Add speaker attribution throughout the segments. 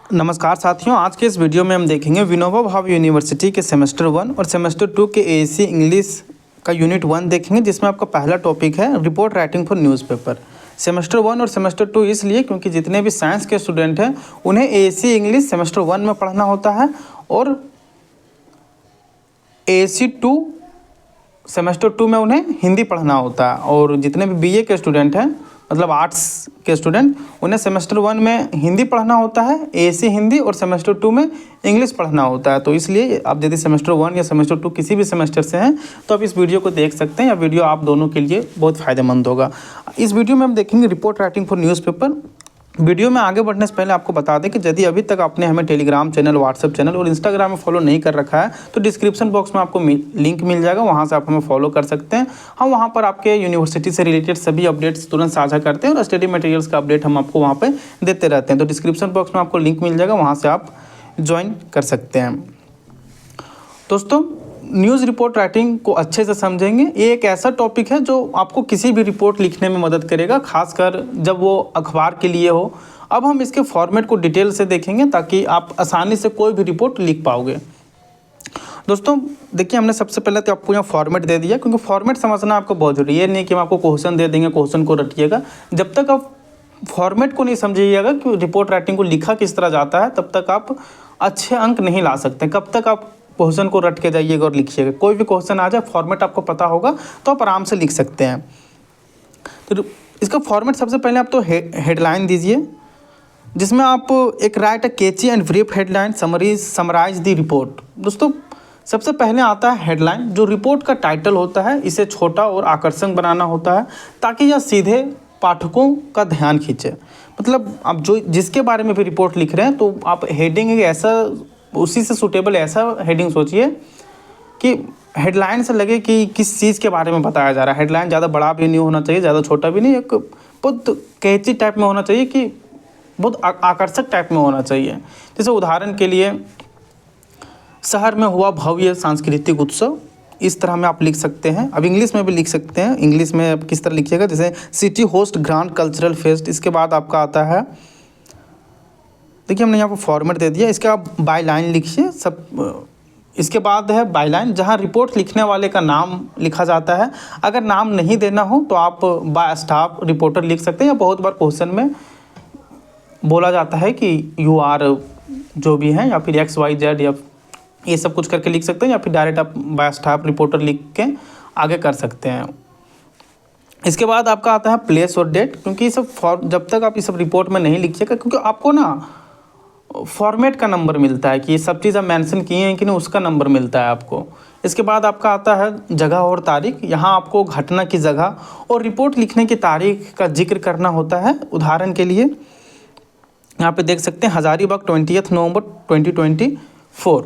Speaker 1: नमस्कार साथियों, आज के इस वीडियो में हम देखेंगे विनोबा भावे यूनिवर्सिटी के सेमेस्टर 1 और सेमेस्टर 2 के एएससी इंग्लिश का यूनिट 1 देखेंगे, जिसमें आपका पहला टॉपिक है report writing for newspaper. Semester 1 और सेमेस्टर 2 इसलिए क्योंकि जितने भी साइंस के स्टूडेंट हैं उन्हें एएससी इंग्लिश सेमेस्टर 1 में पढ़ना होता है और एएससी 2 सेमेस्टर 2 में उन्हें हिंदी पढ़ना होता है। और जितने भी बीए के स्टूडेंट हैं, मतलब आर्ट्स के स्टूडेंट, उन्हें सेमेस्टर 1 में हिंदी पढ़ना होता है, एएससी हिंदी, और सेमेस्टर 2 में इंग्लिश पढ़ना होता है। तो इसलिए आप यदि सेमेस्टर 1 या सेमेस्टर 2 किसी भी सेमेस्टर से हैं तो आप इस वीडियो को देख सकते हैं। यह वीडियो आप दोनों के लिए बहुत फ़ायदेमंद होगा। इस वीडियो में हम देखेंगे report writing for newspaper. Video में आगे बढ़ने से पहले आपको बता दें कि यदि अभी तक आपने हमें टेलीग्राम चैनल, व्हाट्सएप चैनल और इंस्टाग्राम में फॉलो नहीं कर रखा है तो डिस्क्रिप्शन बॉक्स में आपको लिंक मिल जाएगा, वहां से आप हमें फॉलो कर सकते हैं। हम वहां पर आपके यूनिवर्सिटी से रिलेटेड सभी अपडेट्स तुरंत साझा करते हैं और स्टडी मटेरियल्स का अपडेट हम आपको वहाँ पर देते रहते हैं। तो डिस्क्रिप्शन बॉक्स में आपको लिंक मिल जाएगा, वहाँ से आप ज्वाइन कर सकते हैं। दोस्तों, न्यूज़ रिपोर्ट राइटिंग को अच्छे से समझेंगे। ये एक ऐसा टॉपिक है जो आपको किसी भी रिपोर्ट लिखने में मदद करेगा, खासकर जब वो अखबार के लिए हो। अब हम इसके फॉर्मेट को डिटेल से देखेंगे ताकि आप आसानी से कोई भी रिपोर्ट लिख पाओगे। दोस्तों देखिए, हमने सबसे पहले तो आपको यहाँ फॉर्मेट दे दिया, क्योंकि फॉर्मेट समझना आपको बहुत जरूरी है। ये नहीं कि हम आपको क्वेश्चन दे देंगे, क्वेश्चन को रटिएगा। जब तक आप फॉर्मेट को नहीं समझिएगा कि रिपोर्ट राइटिंग को लिखा किस तरह जाता है, तब तक आप अच्छे अंक नहीं ला सकते। कब तक आप क्वेश्चन को रट के जाइएगा और लिखिएगा। कोई भी क्वेश्चन आ जाए, फॉर्मेट आपको पता होगा तो आप आराम से लिख सकते हैं। तो इसका फॉर्मेट सबसे पहले आप तो हेडलाइन दीजिए, जिसमें आप एक write a catchy and brief headline summarise the report. दोस्तों सबसे पहले आता है हेडलाइन, जो रिपोर्ट का टाइटल होता है। इसे छोटा और आकर्षक बनाना होता है ताकि यह सीधे पाठकों का ध्यान खींचे। मतलब आप जो जिसके बारे में भी रिपोर्ट लिख रहे हैं तो आप हेडिंग ऐसा, उसी से सूटेबल ऐसा हेडिंग सोचिए कि हेडलाइन से लगे कि किस चीज़ के बारे में बताया जा रहा है। हेडलाइन ज़्यादा बड़ा भी नहीं होना चाहिए, ज़्यादा छोटा भी नहीं, एक बहुत कैची टाइप में होना चाहिए, कि बहुत आकर्षक टाइप में होना चाहिए। जैसे उदाहरण के लिए, शहर में हुआ भव्य सांस्कृतिक उत्सव, इस तरह में आप लिख सकते हैं। अब इंग्लिश में भी लिख सकते हैं। इंग्लिश में आप किस तरह लिखिएगा, जैसे city host grand cultural fest. इसके बाद आपका आता है, देखिए हमने यहाँ पर फॉर्मेट दे दिया, इसके आप बाय लाइन लिखिए सब। इसके बाद है बाय लाइन, जहाँ रिपोर्ट लिखने वाले का नाम लिखा जाता है। अगर नाम नहीं देना हो तो आप बाय स्टाफ रिपोर्टर लिख सकते हैं, या बहुत बार क्वेश्चन में बोला जाता है कि यू आर जो भी है, या फिर XYZ, या ये सब कुछ करके लिख सकते हैं, या फिर डायरेक्ट आप बाय स्टाफ रिपोर्टर लिख के आगे कर सकते हैं। इसके बाद आपका आता है प्लेस और डेट, क्योंकि ये सब जब तक आप ये सब रिपोर्ट में नहीं लिखिएगा, क्योंकि आपको ना फॉर्मेट का नंबर मिलता है कि ये सब चीज़ आप मेंशन किए हैं कि नहीं, उसका नंबर मिलता है आपको। इसके बाद आपका आता है जगह और तारीख। यहाँ आपको घटना की जगह और रिपोर्ट लिखने की तारीख का जिक्र करना होता है। उदाहरण के लिए यहाँ पे देख सकते हैं हज़ारीबाग 20 नवंबर 2024।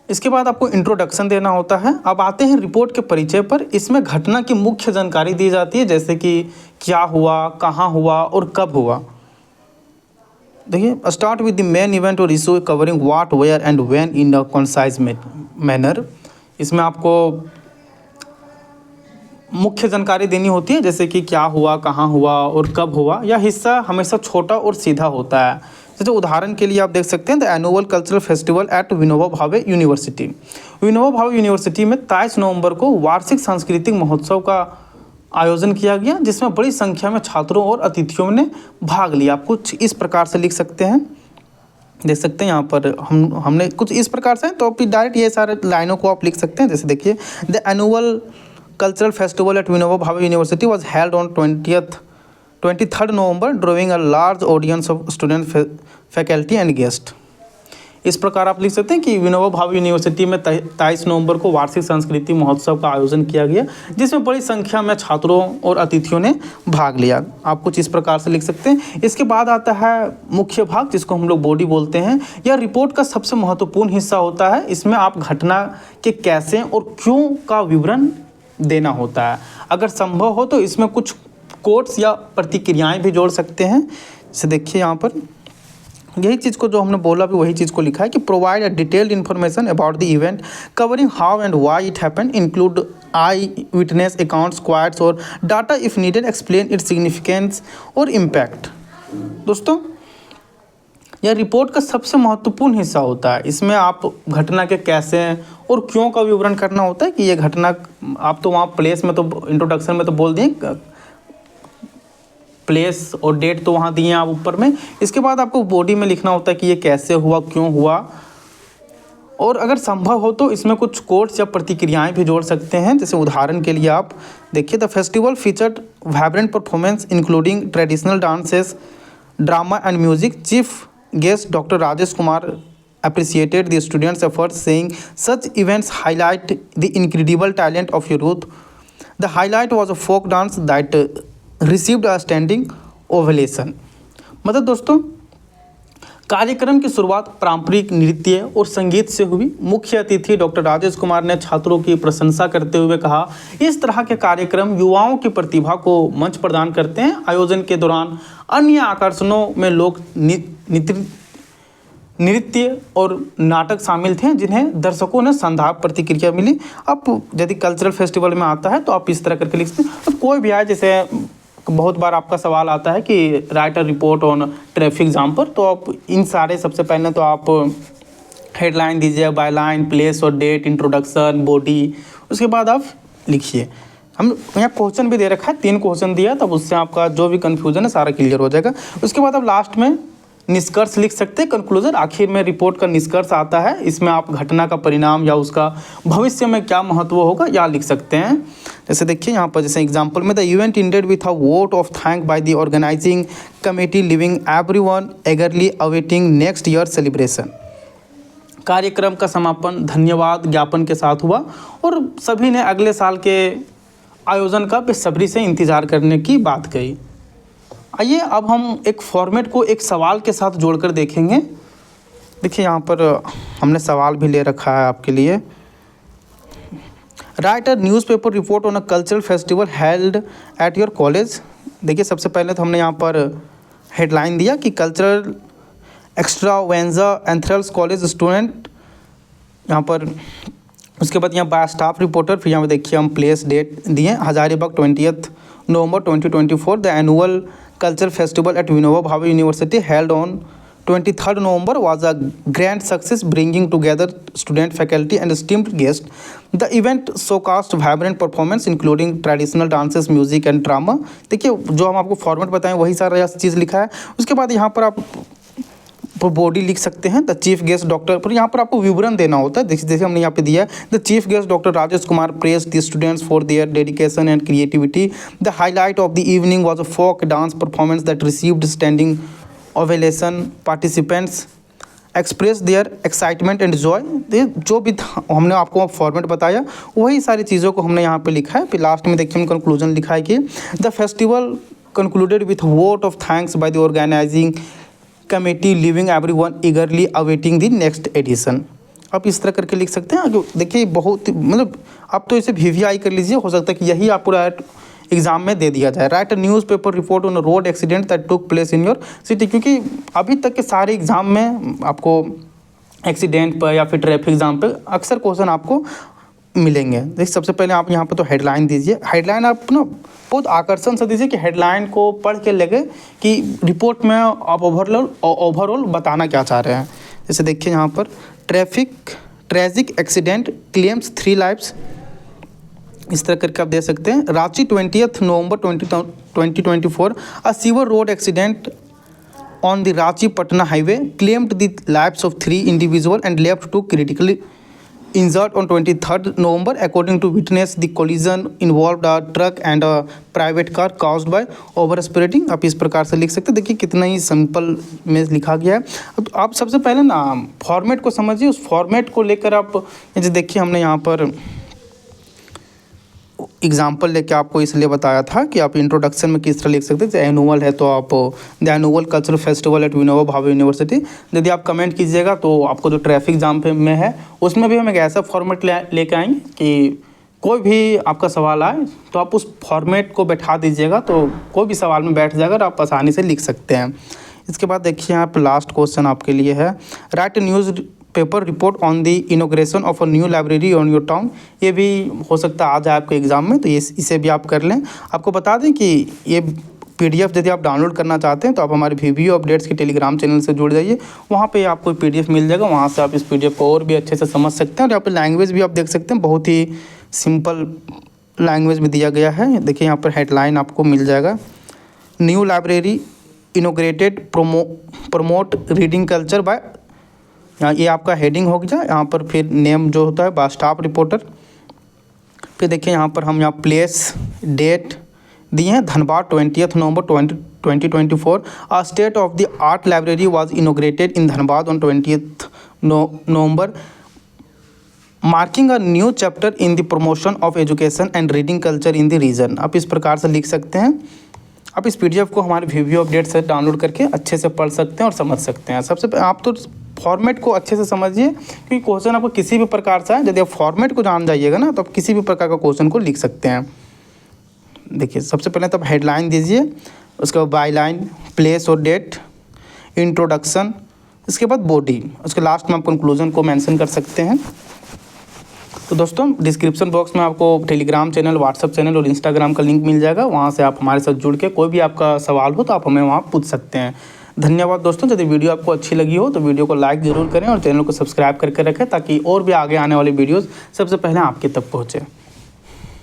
Speaker 1: इसके बाद आपको इंट्रोडक्शन देना होता है। अब आते हैं रिपोर्ट के परिचय पर। इसमें घटना की मुख्य जानकारी दी जाती है, जैसे कि क्या हुआ, कहाँ हुआ और कब हुआ। देखिए, start with the main event और issue covering what, where and when in a concise manner. इसमें आपको मुख्य जानकारी देनी होती है, जैसे कि क्या हुआ, कहाँ हुआ और कब हुआ। यह हिस्सा हमेशा छोटा और सीधा होता है। जैसे उदाहरण के लिए आप देख सकते हैं the annual cultural festival at Vinoba Bhave university. Vinoba Bhave university में 23 नवंबर को वार्षिक सांस्कृतिक महोत्सव का आयोजन किया गया, जिसमें बड़ी संख्या में छात्रों और अतिथियों ने भाग लिया। आप कुछ इस प्रकार से लिख सकते हैं, देख सकते हैं यहाँ पर हमने कुछ इस प्रकार से, तो आप डायरेक्ट ये सारे लाइनों को आप लिख सकते हैं। जैसे देखिए, the annual cultural festival at Vinoba Bhave University was held on 23 November drawing a large audience of student, faculty and guest. इस प्रकार आप लिख सकते हैं कि विनोबा भावे यूनिवर्सिटी में 23 नवंबर को वार्षिक सांस्कृतिक महोत्सव का आयोजन किया गया, जिसमें बड़ी संख्या में छात्रों और अतिथियों ने भाग लिया। आप कुछ इस प्रकार से लिख सकते हैं। इसके बाद आता है मुख्य भाग, जिसको हम लोग बॉडी बोलते हैं। यह रिपोर्ट का सबसे महत्वपूर्ण हिस्सा होता है। इसमें आप घटना के कैसे और क्यों का विवरण देना होता है। अगर संभव हो तो इसमें कुछ कोट्स या प्रतिक्रियाएं भी जोड़ सकते हैं। जैसे देखिए यहाँ पर यही चीज़ को जो हमने बोला भी वही चीज़ को लिखा है कि provide a detailed information about the event covering how and why it happened, include eye witness accounts, quotes और data if needed, explain its significance और इम्पैक्ट। दोस्तों यह रिपोर्ट का सबसे महत्वपूर्ण हिस्सा होता है। इसमें आप घटना के कैसे और क्यों का विवरण करना होता है कि ये घटना, आप तो वहाँ प्लेस में तो इंट्रोडक्शन में तो बोल दिए, प्लेस और डेट तो वहाँ दिए आप ऊपर में। इसके बाद आपको बॉडी में लिखना होता है कि ये कैसे हुआ, क्यों हुआ, और अगर संभव हो तो इसमें कुछ कोट्स या प्रतिक्रियाएं भी जोड़ सकते हैं। जैसे उदाहरण के लिए आप देखिए, the festival featured vibrant performance including traditional dances, drama and music. Chief guest doctor Rajesh Kumar appreciated the students' efforts, saying such events highlight the incredible talent of your youth. The highlight was a folk dance that received a standing ovation. मतलब दोस्तों, कार्यक्रम की शुरुआत पारंपरिक नृत्य और संगीत से हुई। मुख्य अतिथि डॉक्टर राजेश कुमार ने छात्रों की प्रशंसा करते हुए कहा, इस तरह के कार्यक्रम युवाओं की प्रतिभा को मंच प्रदान करते हैं। आयोजन के दौरान अन्य आकर्षणों में लोक नृत्य और नाटक शामिल थे, जिन्हें दर्शकों ने शानदार प्रतिक्रिया मिली। अब यदि कल्चरल फेस्टिवल में आता है तो आप इस तरह करके लिख सकते हैं। अब कोई भी आए, जैसे बहुत बार आपका सवाल आता है कि right a report on traffic jam पर, तो आप इन सारे, सबसे पहले तो आप हेडलाइन दीजिए, बायलाइन, प्लेस और डेट, इंट्रोडक्शन, बॉडी, उसके बाद आप लिखिए। हम यहाँ क्वेश्चन भी दे रखा है, 3 क्वेश्चन दिया, तब उससे आपका जो भी कन्फ्यूजन है सारा क्लियर हो जाएगा। उसके बाद आप लास्ट में निष्कर्ष लिख सकते हैं, कंक्लूजन। आखिर में रिपोर्ट का निष्कर्ष आता है, इसमें आप घटना का परिणाम या उसका भविष्य में क्या महत्व होगा या लिख सकते हैं। जैसे देखिए यहाँ पर, जैसे एग्जांपल में, the event ended with a vote of thank by the organising committee, leaving everyone eagerly awaiting next year celebration. कार्यक्रम का समापन धन्यवाद ज्ञापन के साथ हुआ और सभी ने अगले साल के आयोजन का बेसब्री से इंतजार करने की बात कही। आइए अब हम एक फॉर्मेट को एक सवाल के साथ जोड़कर देखेंगे। देखिए यहाँ पर हमने सवाल भी ले रखा है आपके लिए। Right a newspaper report on a cultural festival held at your college. देखिए सबसे पहले तो हमने यहाँ पर हेडलाइन दिया कि कल्चरल एक्स्ट्रावेंजा एंथ्रल्स कॉलेज स्टूडेंट, यहाँ पर उसके बाद यहाँ बाय स्टाफ रिपोर्टर। फिर यहाँ पर देखिए हम प्लेस डेट दिए, Hazaribagh 20 November 2024। The annual culture festival at Vinoba Bhave University held on 23rd November was a grand success, bringing together student, faculty and esteemed guests. The event showcased vibrant performance including traditional dances, music and drama. देखिए जो हम आपको format बताएं वही सारा चीज़ लिखा है। उसके बाद यहाँ पर आप बॉडी लिख सकते हैं, द चीफ गेस्ट डॉक्टर, पर यहाँ पर आपको विवरण देना होता है। जैसे हमने यहाँ पे दिया है, the chief guest doctor Rajesh Kumar praise the students for their dedication and creativity. The highlight of the evening was a folk dance performance that received standing ovation. Participants express their excitement and joy. जो भी हमने आपको format बताया वही सारी चीज़ों को हमने यहाँ पे लिखा है। फिर लास्ट में देखिए हम कंक्लूजन लिखा है कि the festival concluded with vote of thanks by the organising committee, leaving everyone eagerly awaiting the next edition. आप इस तरह करके लिख सकते हैं। देखिए बहुत, मतलब आप तो इसे VVI कर लीजिए, हो सकता है कि यही आपको एग्जाम में दे दिया जाए। Right a newspaper report on road accident that took place in your city, क्योंकि अभी तक के सारे एग्जाम में आपको एक्सीडेंट पर या फिर ट्रैफिक जाम पर अक्सर क्वेश्चन आपको मिलेंगे। देखिए सबसे पहले आप यहाँ पर तो हेडलाइन दीजिए। हेडलाइन आप ना बहुत आकर्षण से दीजिए कि हेडलाइन को पढ़ के लगे कि रिपोर्ट में आप ओवरऑल बताना क्या चाह रहे हैं। जैसे देखिए यहाँ पर ट्रैजिक एक्सीडेंट क्लेम्स 3 लाइव्स, इस तरह करके आप दे सकते हैं। Ranchi 20 November 2024 a severe road accident on the Ranchi Patna highway claimed the lives of 3 individual and left 2 critically injured on 23rd November. According to witness, the collision involved a truck and a private car caused by overspeeding. आप इस प्रकार से लिख सकते हैं। देखिए कितना ही simple में लिखा गया है। अब आप सबसे पहले ना फॉर्मेट को समझिए, उस फॉर्मेट को लेकर आप, जैसे देखिए हमने यहाँ पर एग्जाम्पल लेके आपको इसलिए बताया था कि आप इंट्रोडक्शन में किस तरह लिख सकते हैं। जैसे एनुअल है तो आप the annual cultural festival at Vinoba Bhave university. यदि आप कमेंट कीजिएगा तो आपको जो ट्रैफिक जाम पे में है उसमें भी हम एक ऐसा फॉर्मेट लेके आएंगे कि कोई भी आपका सवाल आए तो आप उस फॉर्मेट को बैठा दीजिएगा, तो कोई भी सवाल में बैठ जाएगा और आप आसानी से लिख सकते हैं। इसके बाद देखिए यहाँ पर लास्ट क्वेश्चन आपके लिए है, right news paper report on the inauguration of a new library on your town. ये भी हो सकता है आ जाए आपके एग्ज़ाम में, तो ये इसे भी आप कर लें। आपको बता दें कि ये PDF यदि आप डाउनलोड करना चाहते हैं तो आप हमारे VBO अपडेट्स के टेलीग्राम चैनल से जुड़ जाइए, वहाँ पे आपको PDF मिल जाएगा, वहाँ से आप इस PDF को और भी अच्छे से समझ सकते हैं। और यहाँ पे लैंग्वेज भी आप देख सकते हैं, बहुत ही सिंपल लैंग्वेज में दिया गया है। देखिए यहाँ पर हेडलाइन आपको मिल जाएगा, new library inaugurated promote reading culture by, ये आपका हेडिंग हो गया। यहाँ पर फिर नेम जो होता है बाय स्टाफ रिपोर्टर। फिर देखिए यहाँ पर हम यहाँ प्लेस डेट दिए हैं, Dhanbad 20 November 2024। A state of the art library was inaugurated in Dhanbad on 20 November, marking a new chapter in the promotion of education and reading culture in the region. आप इस प्रकार से लिख सकते हैं। आप इस PDF को हमारे VBO अपडेट से डाउनलोड करके अच्छे से पढ़ सकते हैं और समझ सकते हैं। सबसे पहले आप तो फॉर्मेट को अच्छे से समझिए, क्योंकि क्वेश्चन आपको किसी भी प्रकार से है, यदि आप फॉर्मेट को जान जाइएगा ना तो आप किसी भी प्रकार का क्वेश्चन को लिख सकते हैं। देखिए सबसे पहले तो आप हेडलाइन दीजिए, उसके बाद बाईलाइन, प्लेस और डेट, इंट्रोडक्शन, इसके बाद बॉडी, उसके लास्ट में आप कंक्लूजन को मेंशन कर सकते हैं। तो दोस्तों डिस्क्रिप्शन बॉक्स में आपको टेलीग्राम चैनल, व्हाट्सअप चैनल और इंस्टाग्राम का लिंक मिल जाएगा, वहाँ से आप हमारे साथ जुड़ के कोई भी आपका सवाल हो तो आप हमें वहाँ पूछ सकते हैं। धन्यवाद दोस्तों। यदि वीडियो आपको अच्छी लगी हो तो वीडियो को लाइक ज़रूर करें और चैनल को सब्सक्राइब करके रखें, ताकि और भी आगे आने वाली वीडियोज़ सबसे पहले आपके तक पहुँचे।